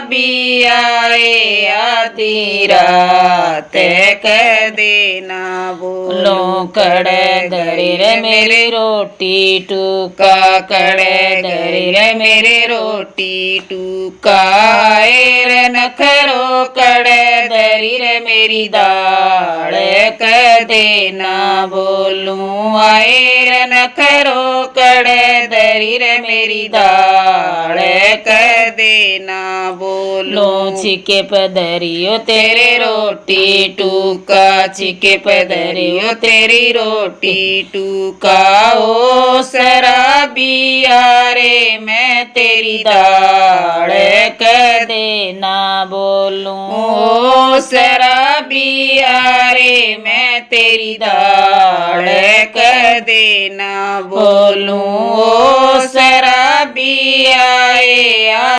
शराबी आए आधी रात कदे ना बोलो कड़े धरी रे मेरी रोटी टूका, कड़े धरी रे मेरे रोटी टूका, रे नखरो कड़े धरी रे मेरी दाल कदे ना बोलूं, आए रे नखरो कड़े धरी रे मेरी दाल कदे ना बोलूं। छिके पधरियो तेरे रोटी टूका, छिके पधरियो तेरी रोटी टूका, ओ शराबी यारे मैं तेरी दाल कदे ना बोलूं, ओ शराबी यारे मैं तेरी दाल कदे ना बोलूं, ओ शराबी आए